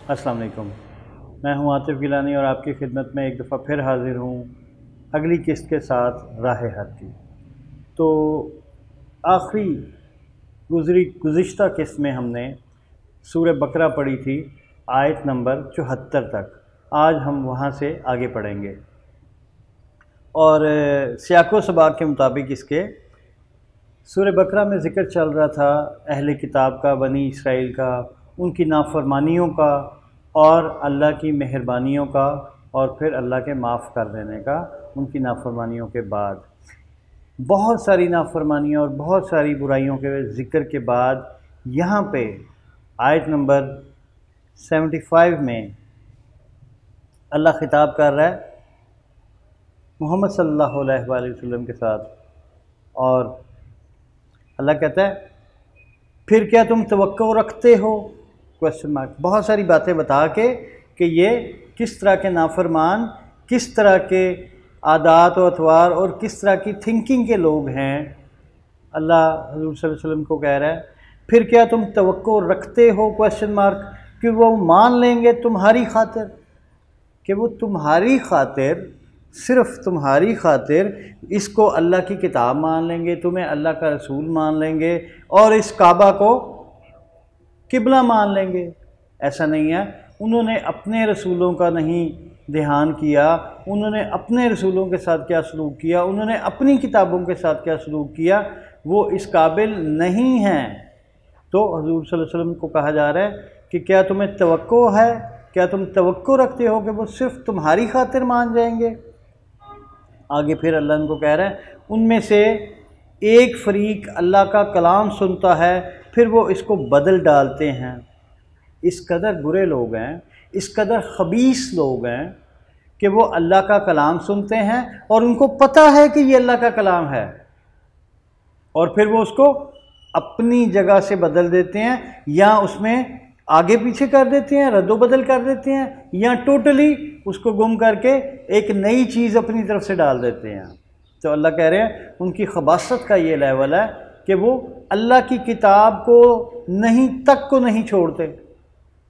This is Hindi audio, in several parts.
अस्सलाम वालेकुम। मैं हूं आतिफ गिलानी और आपकी खिदमत में एक दफ़ा फिर हाज़िर हूं अगली किस्त के साथ राह हक की। तो आखिरी गुज़िश्ता किस्त में हमने सूरह बकरा पढ़ी थी आयत नंबर 74 तक। आज हम वहां से आगे पढ़ेंगे और सियाक़ो सबाक़ के मुताबिक इसके सूरह बकरा में ज़िक्र चल रहा था अहले किताब का, बनी इसराइल का, उनकी नाफरमानियों का और अल्लाह की मेहरबानियों का और फिर अल्लाह के माफ़ कर देने का। उनकी नाफरमानियों के बाद बहुत सारी नाफरमानियों और बहुत सारी बुराइयों के ज़िक्र के बाद यहाँ पे आयत नंबर 75 में अल्लाह ख़िताब कर रहा है मोहम्मद सल्लल्लाहु अलैहि वसल्लम के साथ और अल्लाह कहता है फिर क्या तुम तवक्को रखते हो, क्वेश्चन मार्क। बहुत सारी बातें बता के कि ये किस तरह के नाफरमान, किस तरह के आदात व अतवार और किस तरह की थिंकिंग के लोग हैं। अल्लाह हज़ूर सल्लल्लाहु अलैहि वसल्लम को कह रहा है फिर क्या तुम तवक्को रखते हो, क्वेश्चन मार्क, कि वो मान लेंगे तुम्हारी खातिर, कि वो तुम्हारी खातिर, सिर्फ़ तुम्हारी खातिर इसको अल्लाह की किताब मान लेंगे, तुम्हें अल्लाह का रसूल मान लेंगे और इस काबा को किबला मान लेंगे। ऐसा नहीं है। उन्होंने अपने रसूलों का नहीं ध्यान किया, उन्होंने अपने रसूलों के साथ क्या सलूक किया, उन्होंने अपनी किताबों के साथ क्या सलूक किया, वो इस काबिल नहीं हैं। तो हज़ूर सल्लल्लाहु अलैहि वसल्लम को कहा जा रहा है कि क्या तुम्हें तवक्को है, क्या तुम तवक्को रखते हो कि वो सिर्फ़ तुम्हारी खातिर मान जाएंगे। आगे फिर अल्लाह उनको कह रहा है उनमें से एक फ़रीक अल्लाह का कलाम सुनता है फिर वो इसको बदल डालते हैं। इस कदर बुरे लोग हैं, इस कदर ख़बीस लोग हैं कि वो अल्लाह का कलाम सुनते हैं और उनको पता है कि ये अल्लाह का कलाम है और फिर वो उसको अपनी जगह से बदल देते हैं या उसमें आगे पीछे कर देते हैं, रद्दो बदल कर देते हैं या टोटली उसको गुम करके एक नई चीज़ अपनी तरफ से डाल देते हैं। तो अल्लाह कह रहे हैं उनकी खबासत का ये लेवल है कि वो अल्लाह की किताब को नहीं तक को नहीं छोड़ते,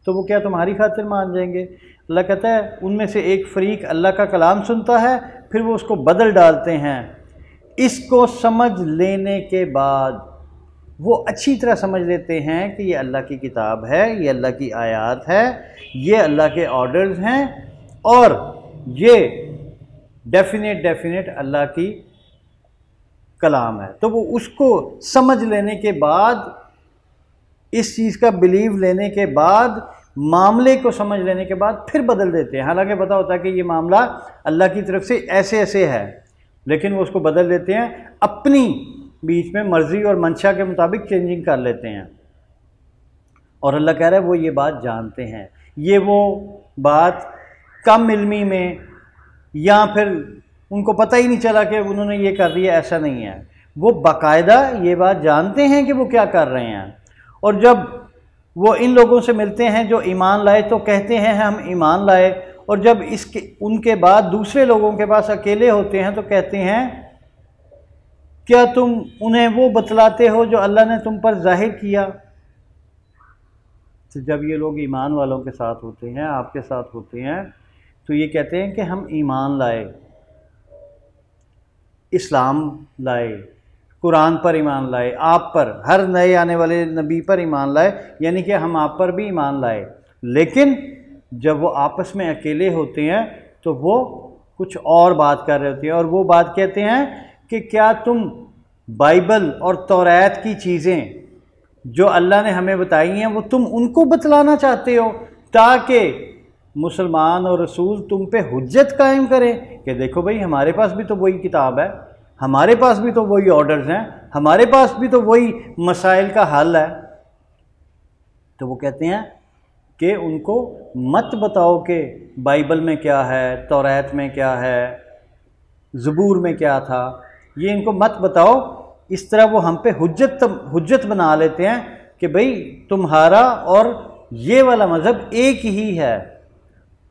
तो वो क्या तुम्हारी खातिर मान जाएंगे। अल्लाह कहता है उनमें से एक फ़रीक अल्लाह का कलाम सुनता है फिर वो उसको बदल डालते हैं। इसको समझ लेने के बाद वो अच्छी तरह समझ लेते हैं कि ये अल्लाह की किताब है, ये अल्लाह की आयात है, ये अल्लाह के ऑर्डर्स हैं और ये डेफिनेट अल्लाह की कलाम है। तो वो उसको समझ लेने के बाद, इस चीज़ का बिलीव लेने के बाद, मामले को समझ लेने के बाद फिर बदल देते हैं। हालांकि पता होता है कि ये मामला अल्लाह की तरफ से ऐसे ऐसे है, लेकिन वो उसको बदल देते हैं, अपनी बीच में मर्ज़ी और मंशा के मुताबिक चेंजिंग कर लेते हैं। और अल्लाह कह रहा है वो ये बात जानते हैं। ये वो बात कम इल्मी में या फिर उनको पता ही नहीं चला कि उन्होंने ये कर दिया, ऐसा नहीं है। वो बाकायदा ये बात जानते हैं कि वो क्या कर रहे हैं और जब वो इन लोगों से मिलते हैं जो ईमान लाए तो कहते हैं हम ईमान लाए, और जब इसके उनके बाद दूसरे लोगों के पास अकेले होते हैं तो कहते हैं क्या तुम उन्हें वो बतलाते हो जो अल्लाह ने तुम पर जाहिर किया। तो जब ये लोग ईमान वालों के साथ होते हैं, आपके साथ होते हैं, तो ये कहते हैं कि हम ईमान लाए, इस्लाम लाए, कुरान पर ईमान लाए, आप पर, हर नए आने वाले नबी पर ईमान लाए, यानी कि हम आप पर भी ईमान लाए। लेकिन जब वो आपस में अकेले होते हैं तो वो कुछ और बात कर रहे होते हैं और वो बात कहते हैं कि क्या तुम बाइबल और तौरात की चीज़ें जो अल्लाह ने हमें बताई हैं वो तुम उनको बतलाना चाहते हो ताकि मुसलमान और रसूल तुम पे हुज्जत कायम करें कि देखो भाई हमारे पास भी तो वही किताब है, हमारे पास भी तो वही ऑर्डर्स हैं, हमारे पास भी तो वही मसाइल का हल है। तो वो कहते हैं कि उनको मत बताओ कि बाइबल में क्या है, तौरात में क्या है, ज़बूर में क्या था, ये इनको मत बताओ। इस तरह वो हम पे हुज्जत बना लेते हैं कि भाई तुम्हारा और ये वाला मज़हब एक ही है,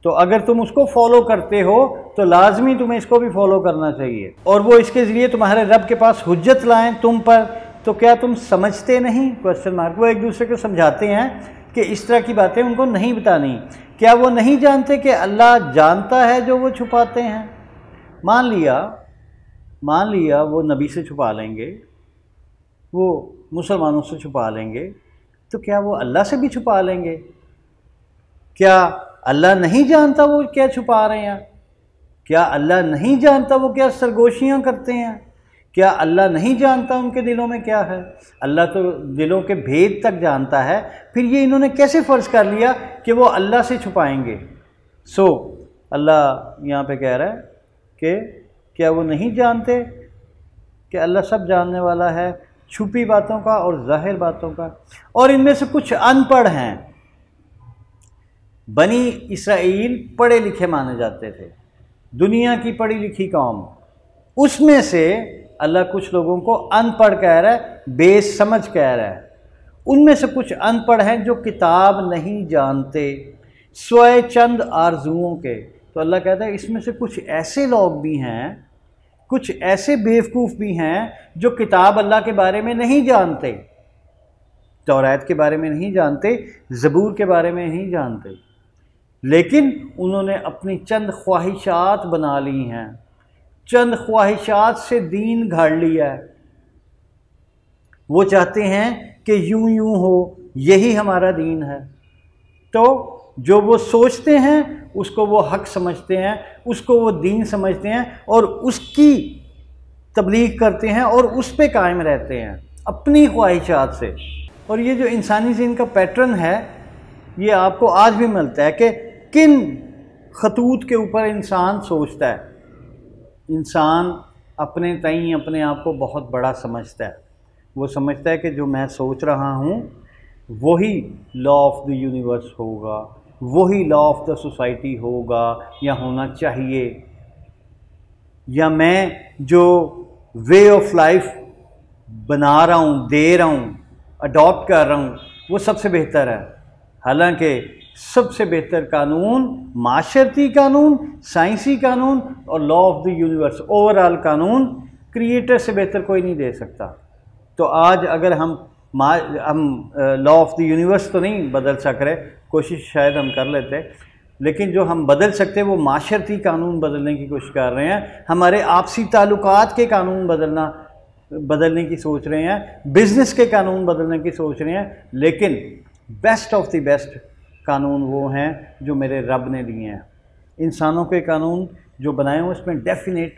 तो अगर तुम उसको फॉलो करते हो तो लाजमी तुम्हें इसको भी फॉलो करना चाहिए, और वो इसके ज़रिए तुम्हारे रब के पास हुज्जत लाएं तुम पर, तो क्या तुम समझते नहीं, क्वेश्चन मार्क। वो एक दूसरे को समझाते हैं कि इस तरह की बातें उनको नहीं बतानी। क्या वो नहीं जानते कि अल्लाह जानता है जो वो छुपाते हैं? मान लिया वो नबी से छुपा लेंगे, वो मुसलमानों से छुपा लेंगे, तो क्या वो अल्लाह से भी छुपा लेंगे? क्या अल्लाह नहीं जानता वो क्या छुपा रहे हैं? क्या अल्लाह नहीं जानता वो क्या सरगोशियाँ करते हैं? क्या अल्लाह नहीं जानता उनके दिलों में क्या है? अल्लाह तो दिलों के भेद तक जानता है। फिर ये इन्होंने कैसे फ़र्ज़ कर लिया कि वो अल्लाह से छुपाएंगे? अल्लाह यहाँ पे कह रहा है कि क्या वो नहीं जानते कि अल्लाह सब जानने वाला है, छुपी बातों का और ज़ाहिर बातों का। और इनमें से कुछ अनपढ़ हैं। बनी इसराइल पढ़े लिखे माने जाते थे, दुनिया की पढ़ी लिखी कौम। उसमें से अल्लाह कुछ लोगों को अनपढ़ कह रहा है, बेसमझ कह रहा है। उनमें से कुछ अनपढ़ हैं जो किताब नहीं जानते, स्वय चंद आरजुओं के। तो अल्लाह कहता है इसमें से कुछ ऐसे लोग भी हैं, कुछ ऐसे बेवकूफ़ भी हैं जो किताब अल्लाह के बारे में नहीं जानते, तौरात के बारे में नहीं जानते, ज़बूर के बारे में नहीं जानते, लेकिन उन्होंने अपनी चंद ख्वाहिशात बना ली हैं, चंद ख्वाहिशात से दीन घड़ लिया है। वो चाहते हैं कि यूं यूं हो, यही हमारा दीन है। तो जो वो सोचते हैं उसको वो हक समझते हैं, उसको वो दीन समझते हैं और उसकी तबलीग करते हैं और उस पे कायम रहते हैं अपनी ख्वाहिशात से। और ये जो इंसानी ज़हन का पैटर्न है ये आपको आज भी मिलता है कि किन खतूत के ऊपर इंसान सोचता है। इंसान अपने तईं अपने आप को बहुत बड़ा समझता है। वो समझता है कि जो मैं सोच रहा हूँ वही लॉ ऑफ द यूनिवर्स होगा, वही लॉ ऑफ द सोसाइटी होगा या होना चाहिए, या मैं जो वे ऑफ लाइफ बना रहा हूँ, दे रहा हूँ, अडॉप्ट कर रहा हूँ, वो सबसे बेहतर है। हालांकि सबसे बेहतर कानून माशरती कानून, साइंसी कानून और law of the universe, overall कानून क्रिएटर से बेहतर कोई नहीं दे सकता। तो आज अगर हम लॉ ऑफ द यूनिवर्स तो नहीं बदल सक रहे, कोशिश शायद हम कर लेते, लेकिन जो हम बदल सकते हैं वो माशरती कानून बदलने की कोशिश कर रहे हैं। हमारे आपसी ताल्लुकात के कानून बदलने की सोच रहे हैं, बिज़नेस के कानून बदलने की सोच रहे हैं। लेकिन बेस्ट ऑफ द बेस्ट कानून वो हैं जो मेरे रब ने दिए हैं। इंसानों के कानून जो बनाए हैं उसमें डेफिनेट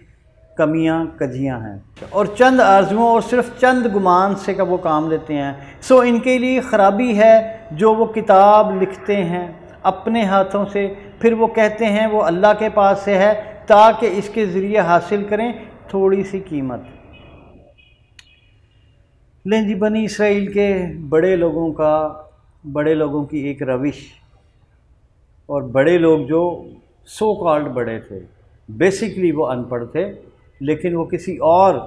कमियां कजियां हैं और चंद आरजुओं और सिर्फ चंद गुमान से का वो काम लेते हैं। इनके लिए ख़राबी है जो वो किताब लिखते हैं अपने हाथों से, फिर वो कहते हैं वो अल्लाह के पास से है ताकि इसके ज़रिए हासिल करें थोड़ी सी कीमत। लें जी, बनी इसराइल के बड़े लोगों की एक रविश, और बड़े लोग जो सो कॉल्ड बड़े थे, बेसिकली वो अनपढ़ थे, लेकिन वो किसी और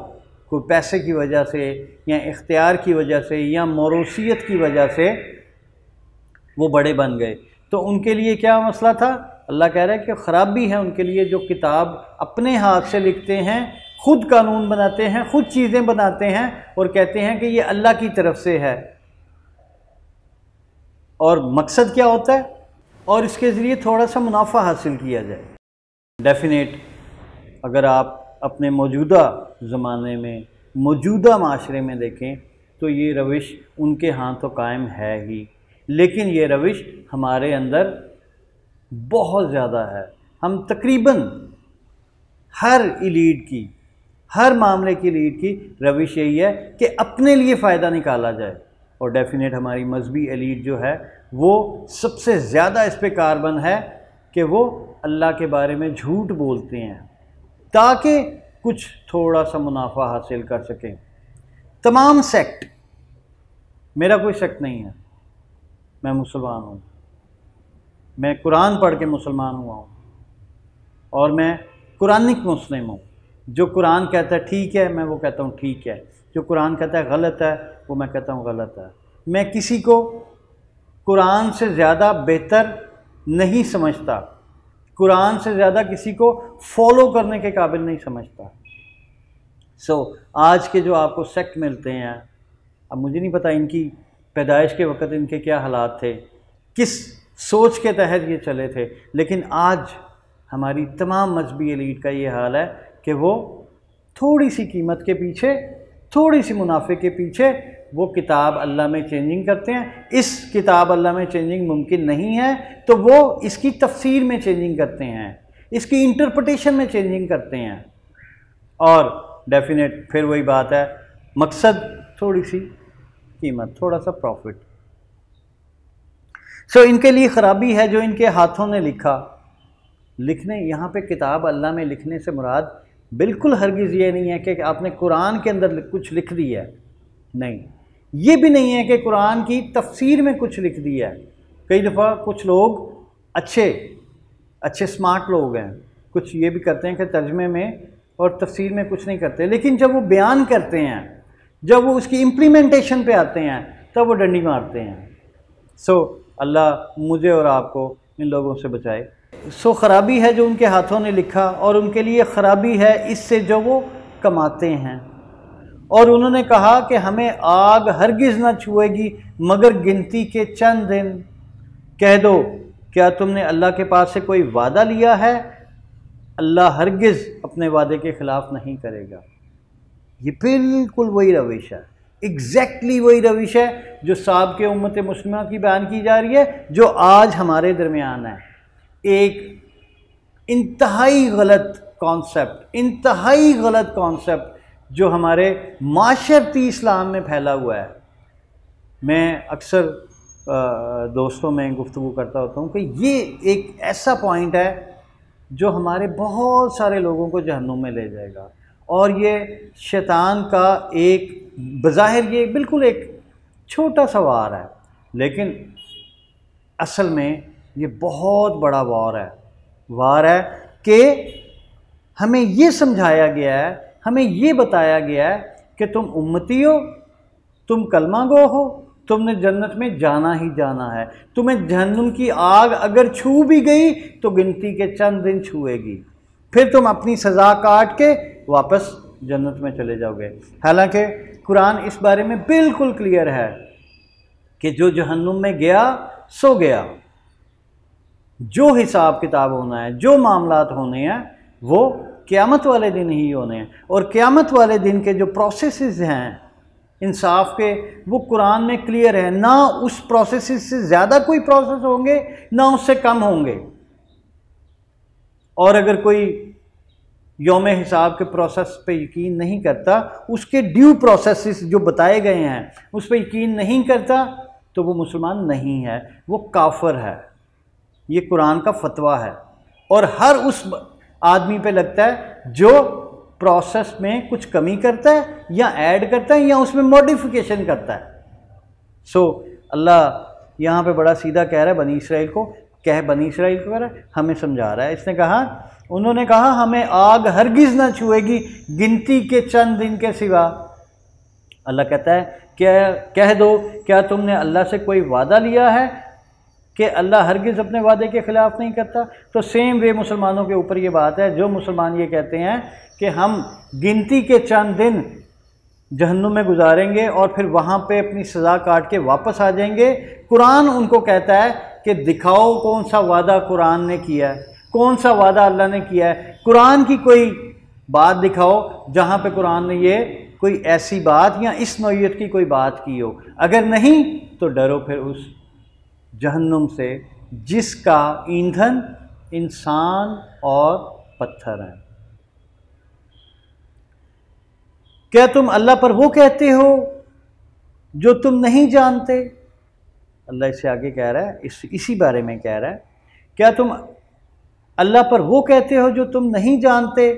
कोई पैसे की वजह से या इख्तियार की वजह से या मौरूसियत की वजह से वो बड़े बन गए। तो उनके लिए क्या मसला था? अल्लाह कह रहा है कि ख़राबी है उनके लिए जो किताब अपने हाथ से लिखते हैं, खुद कानून बनाते हैं, खुद चीज़ें बनाते हैं और कहते हैं कि ये अल्लाह की तरफ से है। और मकसद क्या होता है? और इसके ज़रिए थोड़ा सा मुनाफा हासिल किया जाए। डेफिनेट अगर आप अपने मौजूदा ज़माने में, मौजूदा माशरे में देखें तो ये रविश उनके यहाँ तो कायम है ही, लेकिन ये रविश हमारे अंदर बहुत ज़्यादा है। हम तकरीबन हर एलीट की, हर मामले की एलीट की रविश यही है कि अपने लिए फ़ायदा निकाला जाए। और डेफिनेट हमारी मजहबी एलीट जो है वो सबसे ज़्यादा इस पे कारबन है कि वो अल्लाह के बारे में झूठ बोलते हैं ताकि कुछ थोड़ा सा मुनाफा हासिल कर सकें। तमाम सेक्ट, मेरा कोई सेक्ट नहीं है, मैं मुसलमान हूँ, मैं कुरान पढ़ के मुसलमान हुआ हूँ और मैं कुरानिक मुस्लिम हूँ। जो कुरान कहता है ठीक है, मैं वो कहता हूँ ठीक है, जो कुरान कहता है गलत है वो मैं कहता हूँ गलत है। मैं किसी को कुरान से ज़्यादा बेहतर नहीं समझता, कुरान से ज़्यादा किसी को फॉलो करने के काबिल नहीं समझता। आज के जो आपको सेक्ट मिलते हैं, अब मुझे नहीं पता इनकी पैदाइश के वक़्त इनके क्या हालात थे, किस सोच के तहत ये चले थे। लेकिन आज हमारी तमाम मजहबी एलीट का ये हाल है कि वो थोड़ी सी कीमत के पीछे, थोड़ी सी मुनाफे के पीछे वो किताब अल्लाह में चेंजिंग करते हैं। इस किताब अल्लाह में चेंजिंग मुमकिन नहीं है तो वो इसकी तफसीर में चेंजिंग करते हैं, इसकी इंटरप्रिटेशन में चेंजिंग करते हैं। और डेफिनेट फिर वही बात है, मकसद थोड़ी सी कीमत, थोड़ा सा प्रॉफिट। सो इनके लिए ख़राबी है जो इनके हाथों ने लिखा। लिखने, यहाँ पे किताब अल्लाह में लिखने से मुराद बिल्कुल हरगिज़ ये नहीं है कि आपने कुरान के अंदर कुछ लिख दिया है, नहीं। ये भी नहीं है कि कुरान की तफसीर में कुछ लिख दिया है। कई दफ़ा कुछ लोग अच्छे स्मार्ट लोग हैं, कुछ ये भी करते हैं कि तर्जमे में और तफसीर में कुछ नहीं करते, लेकिन जब वो बयान करते हैं, जब वो उसकी इम्प्लीमेंटेशन पे आते हैं, तब वो डंडी मारते हैं। सो अल्लाह मुझे और आपको इन लोगों से बचाए। सो ख़राबी है जो उनके हाथों ने लिखा, और उनके लिए ख़राबी है इससे जो वो कमाते हैं। और उन्होंने कहा कि हमें आग हरगिज़ न छुएगी मगर गिनती के चंद दिन। कह दो, क्या तुमने अल्लाह के पास से कोई वादा लिया है? अल्लाह हरगिज़ अपने वादे के ख़िलाफ़ नहीं करेगा। ये बिल्कुल वही रविश है, एग्जैक्टली वही रविश है जो साहब के उम्मत मुस्लिमा की बयान की जा रही है, जो आज हमारे दरमियान है। एक इंतहाई गलत कॉन्सेप्ट जो हमारे माशरती इस्लाम में फैला हुआ है। मैं अक्सर दोस्तों में गुफ्तगू करता होता हूँ कि ये एक ऐसा पॉइंट है जो हमारे बहुत सारे लोगों को जहन्नुम में ले जाएगा। और ये शैतान का एक, बज़ाहिर ये बिल्कुल एक छोटा सा वार है, लेकिन असल में ये बहुत बड़ा वार है कि हमें ये समझाया गया है, हमें ये बताया गया है कि तुम उम्मती हो, तुम कलमा गो हो, तुमने जन्नत में जाना ही जाना है। तुम्हें जहन्नुम की आग अगर छू भी गई तो गिनती के चंद दिन छुएगी, फिर तुम अपनी सज़ा काट के वापस जन्नत में चले जाओगे। हालांकि कुरान इस बारे में बिल्कुल क्लियर है कि जो जहन्नुम में गया सो गया। जो हिसाब किताब होना है, जो मामलात होने हैं, वो क़यामत वाले दिन ही होने हैं। और क़यामत वाले दिन के जो प्रोसेसेस हैं इंसाफ के, वो कुरान में क्लियर है। ना उस प्रोसेसेस से ज़्यादा कोई प्रोसेस होंगे, ना उससे कम होंगे। और अगर कोई यौम हिसाब के प्रोसेस पे यकीन नहीं करता, उसके ड्यू प्रोसेसेस जो बताए गए हैं उस पर यकीन नहीं करता, तो वो मुसलमान नहीं है, वो काफिर है। ये कुरान का फतवा है। और हर उस आदमी पे लगता है जो प्रोसेस में कुछ कमी करता है या ऐड करता है या उसमें मॉडिफिकेशन करता है। सो अल्लाह यहाँ पे बड़ा सीधा कह रहा है बनी इसराइल को, कह रहा है, हमें समझा रहा है। इसने कहा, उन्होंने कहा हमें आग हरगिज़ ना छुएगी गिनती के चंद दिन के सिवा। अल्लाह कहता है क्या, कह दो, क्या तुमने अल्लाह से कोई वादा लिया है कि अल्लाह हरगिज़ अपने वादे के ख़िलाफ़ नहीं करता। तो सेम वे मुसलमानों के ऊपर ये बात है। जो मुसलमान ये कहते हैं कि हम गिनती के चंद दिन जहन्नुम में गुजारेंगे और फिर वहाँ पे अपनी सज़ा काट के वापस आ जाएंगे, कुरान उनको कहता है कि दिखाओ कौन सा वादा कुरान ने किया है, कौन सा वादा अल्लाह ने किया है। कुरान की कोई बात दिखाओ जहाँ पे कुरान ने ये कोई ऐसी बात या इस नौइयत की कोई बात की हो। अगर नहीं तो डरो फिर उस जहन्नुम से जिसका ईंधन इंसान और पत्थर है। क्या तुम अल्लाह पर वो कहते हो जो तुम नहीं जानते? अल्लाह इससे आगे कह रहा है, इसी बारे में कह रहा है, क्या तुम अल्लाह पर वो कहते हो जो तुम नहीं जानते?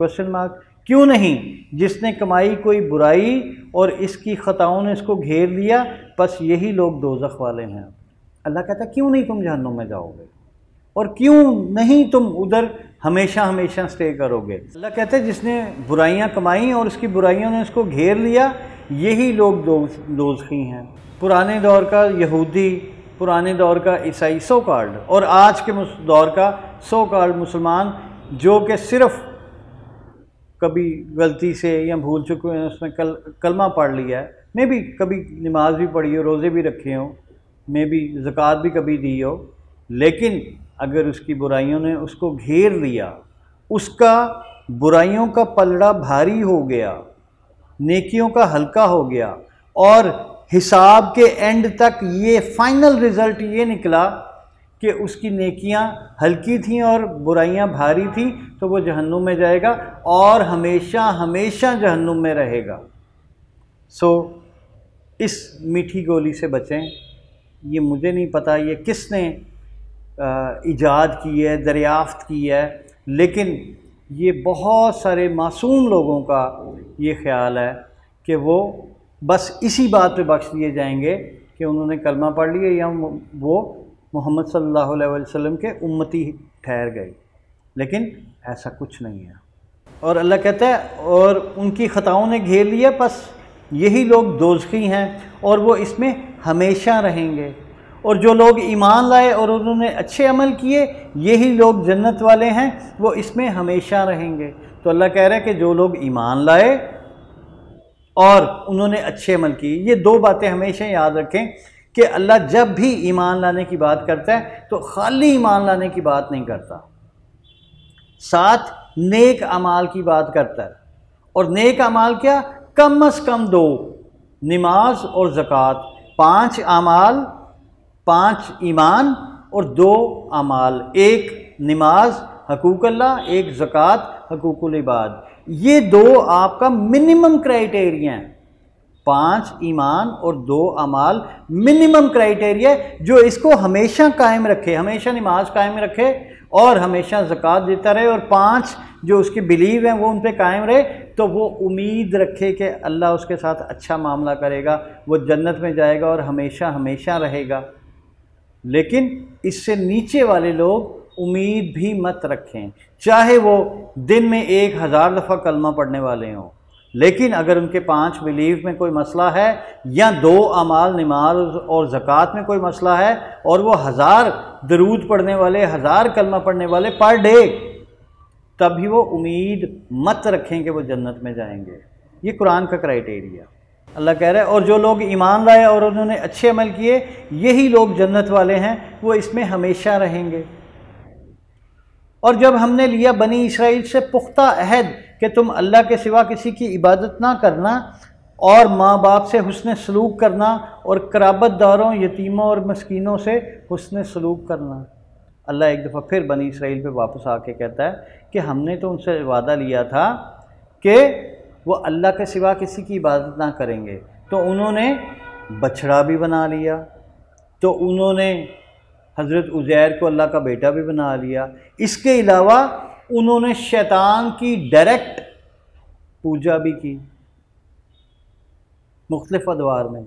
Question mark. क्यों नहीं? जिसने कमाई कोई बुराई और इसकी खताओं ने इसको घेर लिया, बस यही लोग दोज़ख वाले हैं। अल्लाह कहता है क्यों नहीं तुम जहन्नुम में जाओगे, और क्यों नहीं तुम उधर हमेशा हमेशा स्टे करोगे। अल्लाह कहता है जिसने बुराइयां कमाई और उसकी बुराइयों ने उसको घेर लिया, यही लोग दोज़खी हैं। पुराने दौर का यहूदी, पुराने दौर का ईसाई सो कॉल्ड, और आज के दौर का सो कॉल्ड मुसलमान, जो कि सिर्फ़ कभी गलती से या भूल चुके हैं, उसने कलमा पढ़ लिया है, मे भी कभी नमाज भी पढ़ी हो, रोज़े भी रखे हों, में भी ज़कात भी कभी दी हो, लेकिन अगर उसकी बुराइयों ने उसको घेर लिया, उसका बुराइयों का पलड़ा भारी हो गया, नेकियों का हल्का हो गया, और हिसाब के एंड तक ये फाइनल रिज़ल्ट ये निकला कि उसकी नेकियां हल्की थीं और बुराइयां भारी थीं, तो वो जहन्नुम में जाएगा और हमेशा हमेशा जहन्नुम में रहेगा। सो इस मीठी गोली से बचें। ये मुझे नहीं पता ये किसने इजाद की है, दरियाफ्त की है, लेकिन ये बहुत सारे मासूम लोगों का ये ख्याल है कि वो बस इसी बात पे बख्श दिए जाएंगे कि उन्होंने कलमा पढ़ लिया या वो मोहम्मद सल्लल्लाहु अलैहि वसल्लम के उम्मती ठहर गए, लेकिन ऐसा कुछ नहीं है। और अल्लाह कहता है और उनकी ख़ताओं ने घेर लिया, बस यही लोग दोज़खी हैं और वो इसमें हमेशा रहेंगे। और जो लोग ईमान लाए और उन्होंने अच्छे अमल किए, यही लोग जन्नत वाले हैं, वो इसमें हमेशा रहेंगे। तो अल्लाह कह रहा है कि जो लोग ईमान लाए और उन्होंने अच्छे अमल किए, ये दो बातें हमेशा याद रखें कि अल्लाह जब भी ईमान लाने की बात करता है तो खाली ईमान लाने की बात नहीं करता, साथ नेक अमाल की बात करता है। और नेक अमाल क्या? कम से कम दो, नमाज और ज़कात, 5 अमाल, 5 ईमान और 2 अमाल, 1 नमाज हकूक़ अल्लाह, 1 ज़कात हकूक़ुल इबाद। ये 2 आपका मिनिमम क्राइटेरिया है। 5 ईमान और 2 अमाल मिनिमम क्राइटेरिया जो इसको हमेशा कायम रखे, हमेशा नमाज कायम रखे और हमेशा ज़कात देता रहे, और 5 जो उसके बिलीव हैं वो उन पे कायम रहे, तो वो उम्मीद रखे कि अल्लाह उसके साथ अच्छा मामला करेगा, वो जन्नत में जाएगा और हमेशा हमेशा रहेगा। लेकिन इससे नीचे वाले लोग उम्मीद भी मत रखें, चाहे वो दिन में 1000 दफ़ा कलमा पढ़ने वाले हों, लेकिन अगर उनके 5 बिलीव में कोई मसला है या 2 अमाल नमाज और ज़कात में कोई मसला है और वो 1000 दरूद पढ़ने वाले, 1000 कलमा पढ़ने वाले पर डे, तभी वो उम्मीद मत रखें कि वो जन्नत में जाएंगे। ये कुरान का क्राइटेरिया। अल्लाह कह रहा है और जो लोग ईमान लाए और उन्होंने अच्छे अमल किए, यही लोग जन्नत वाले हैं, वो इसमें हमेशा रहेंगे। और जब हमने लिया बनी इसराइल से पुख्ता अहद कि तुम अल्लाह के सिवा किसी की इबादत ना करना और माँ बाप से हुस्न सलूक करना और क़राबतदारों, यतीमों और मस्कीनों से हुस्न सलूक करना, अल्लाह एक दफ़ा फिर बनी इसराइल पे वापस आके कहता है कि हमने तो उनसे वादा लिया था कि वो अल्लाह के सिवा किसी की इबादत ना करेंगे, तो उन्होंने बछड़ा भी बना लिया, तो उन्होंने हज़रत उज़ैर को अल्लाह का बेटा भी बना लिया। इसके अलावा उन्होंने शैतान की डायरेक्ट पूजा भी की मुख्तलिफ़ अदवार में।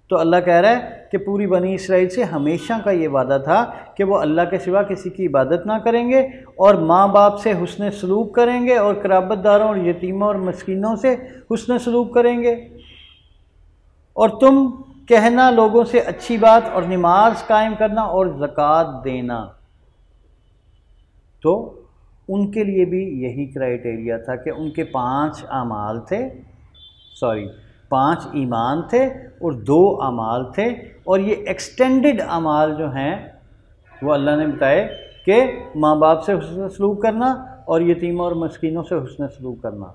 तो अल्लाह कह रहा है कि पूरी बनी इसराइल से हमेशा का ये वादा था कि वो अल्लाह के सिवा किसी की इबादत ना करेंगे और माँ बाप से हुस्न सलूक करेंगे और क़राबतदारों और यतीमों और मस्कीनों से हुस्न सलूक करेंगे। और तुम कहना लोगों से अच्छी बात और नमाज कायम करना और ज़कात देना। तो उनके लिए भी यही क्राइटेरिया था कि उनके 5 अमाल थे, 5 ईमान थे और 2 अमाल थे। और ये एक्सटेंडेड अमाल जो हैं वो अल्लाह ने बताए कि माँ बाप से हुस्न सलूक करना और यतीमों और मस्कीनों से हुस्न सलूक करना।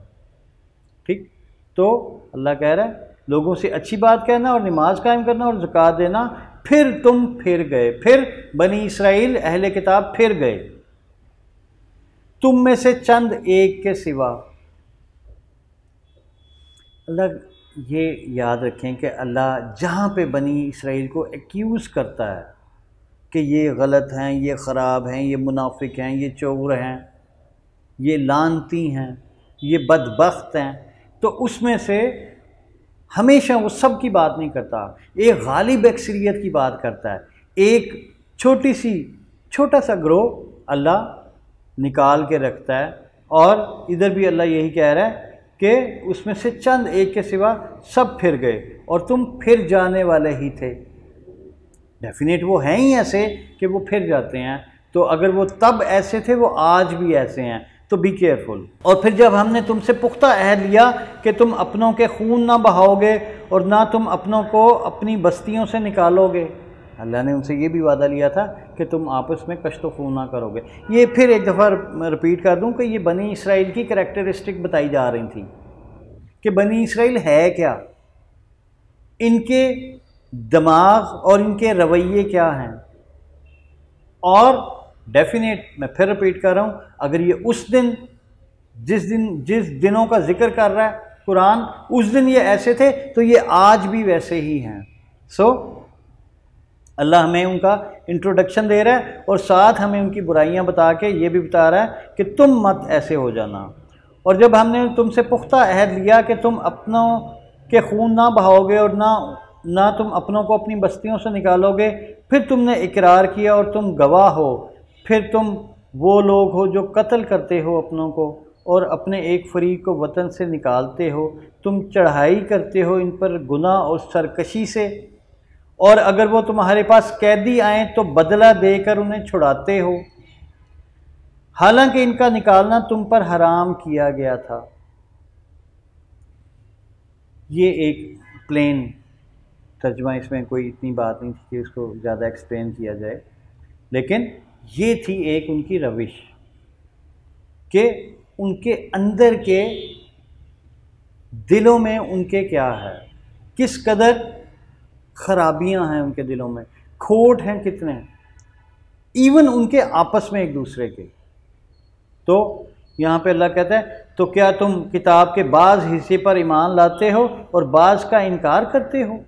ठीक, तो अल्लाह कह रहा है लोगों से अच्छी बात कहना और नमाज कायम करना और ज़कात देना। फिर तुम फिर गए, फिर बनी इसराइल अहले किताब फिर गए, तुम में से चंद एक के सिवा। अल्लाह ये याद रखें कि अल्लाह जहाँ पे बनी इसराइल को एक्यूज़ करता है कि ये गलत हैं, ये ख़राब हैं, ये मुनाफिक हैं, ये चोर हैं, ये लानती हैं, ये बदबख्त हैं, तो उसमें से हमेशा वो सब की बात नहीं करता, एक गालिब अक्सरियत की बात करता है। एक छोटा सा ग्रोह अल्लाह निकाल के रखता है। और इधर भी अल्लाह यही कह रहा है कि उसमें से चंद एक के सिवा सब फिर गए और तुम फिर जाने वाले ही थे। डेफिनेट वो हैं ही ऐसे कि वो फिर जाते हैं, तो अगर वो तब ऐसे थे वो आज भी ऐसे हैं, तो बी केयरफुल। और फिर जब हमने तुमसे पुख्ता अहद लिया कि तुम अपनों के खून ना बहाओगे और ना तुम अपनों को अपनी बस्तियों से निकालोगे, अल्लाह ने उनसे ये भी वादा लिया था कि तुम आपस में कश्त खून ना करोगे। ये फिर एक दफ़ा रिपीट कर दूं कि ये बनी इसराइल की करैक्टरिस्टिक बताई जा रही थी कि बनी इसराइल है क्या, इनके दिमाग और इनके रवैये क्या हैं। और डेफिनेट मैं फिर रिपीट कर रहा हूँ, अगर ये उस दिन जिस दिनों का जिक्र कर रहा है कुरान, उस दिन ये ऐसे थे तो ये आज भी वैसे ही हैं। सो अल्लाह हमें उनका इंट्रोडक्शन दे रहा है और साथ हमें उनकी बुराइयां बता के ये भी बता रहा है कि तुम मत ऐसे हो जाना। और जब हमने तुमसे पुख्ता अहद लिया कि तुम अपनों के खून ना बहाओगे और ना तुम अपनों को अपनी बस्तियों से निकालोगे, फिर तुमने इकरार किया और तुम गवाह हो, फिर तुम वो लोग हो जो कत्ल करते हो अपनों को और अपने एक फरीक को वतन से निकालते हो, तुम चढ़ाई करते हो इन पर गुनाह और सरकशी से, और अगर वो तुम्हारे पास कैदी आए तो बदला देकर उन्हें छुड़ाते हो, हालांकि इनका निकालना तुम पर हराम किया गया था। ये एक प्लेन तर्जुमा, इसमें कोई इतनी बात नहीं थी कि इसको ज़्यादा एक्सप्लेन किया जाए, लेकिन ये थी एक उनकी रविश कि उनके अंदर के दिलों में उनके क्या है, किस कदर खराबियां हैं उनके दिलों में, खोट हैं कितने, इवन उनके आपस में एक दूसरे के। तो यहाँ पे अल्लाह कहता है तो क्या तुम किताब के बाज़ हिस्से पर ईमान लाते हो और बाज़ का इनकार करते हो।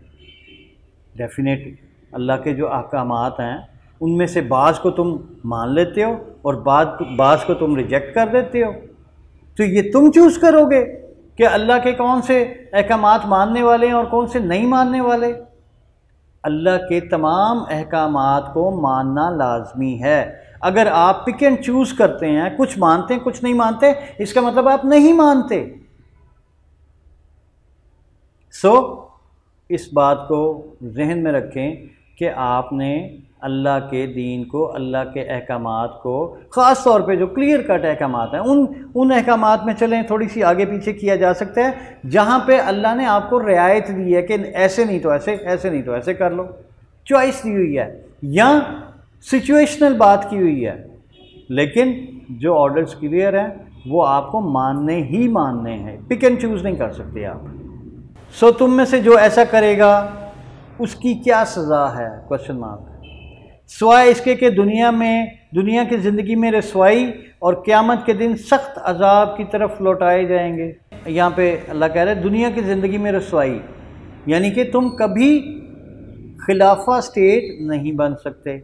डेफिनेटली अल्लाह के जो अहकामात हैं उनमें से बाज़ को तुम मान लेते हो और बाज़ को तुम रिजेक्ट कर देते हो। तो ये तुम चूज़ करोगे कि अल्लाह के कौन से अहकामात मानने वाले हैं और कौन से नहीं मानने वाले। अल्लाह के तमाम अहकामात को मानना लाजमी है। अगर आप पिक एंड चूज़ करते हैं, कुछ मानते हैं कुछ नहीं मानते, इसका मतलब आप नहीं मानते। इस बात को जहन में रखें कि आपने अल्लाह के दीन को, अल्लाह के अहकामात को, ख़ास तौर पे जो क्लियर कट अहकामात हैं उन अहकामात में चलें। थोड़ी सी आगे पीछे किया जा सकता है जहाँ पे अल्लाह ने आपको रियायत दी है कि ऐसे नहीं तो ऐसे, ऐसे नहीं तो ऐसे कर लो, चॉइस दी हुई है या सिचुएशनल बात की हुई है, लेकिन जो ऑर्डर्स क्लियर हैं वो आपको मानने ही मानने हैं, पिक एंड चूज़ नहीं कर सकते आप। तुम में से जो ऐसा करेगा उसकी क्या सज़ा है, क्वेश्चन मार्क, सिवाय इसके कि दुनिया की ज़िंदगी में रसवाई और क़यामत के दिन सख्त अजाब की तरफ लौटाए जाएंगे। यहाँ पे अल्लाह कह रहा है दुनिया की ज़िंदगी में रसवाई, यानी कि तुम कभी खिलाफा स्टेट नहीं बन सकते।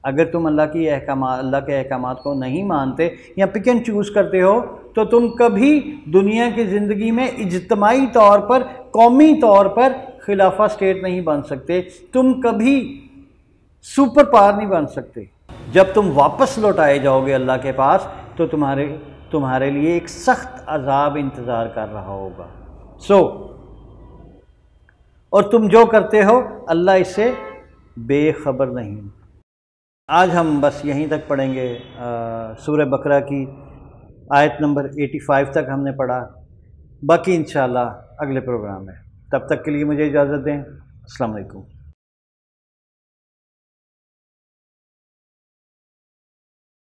अगर तुम अल्लाह के अहकामात को नहीं मानते या पिक एंड चूज़ करते हो तो तुम कभी दुनिया की ज़िंदगी में इज्तमाई तौर पर, कौमी तौर पर खिलाफा स्टेट नहीं बन सकते। तुम कभी सुपर पावर नहीं बन सकते। जब तुम वापस लौटाए जाओगे अल्लाह के पास तो तुम्हारे लिए एक सख्त अजाब इंतज़ार कर रहा होगा। और तुम जो करते हो अल्लाह इससे बेखबर नहीं। आज हम बस यहीं तक पढ़ेंगे। सूरह बकरा की आयत नंबर 85 तक हमने पढ़ा, बाकी इंशाअल्लाह अगले प्रोग्राम में। तब तक के लिए मुझे इजाज़त दें। अस्सलाम वालेकुम।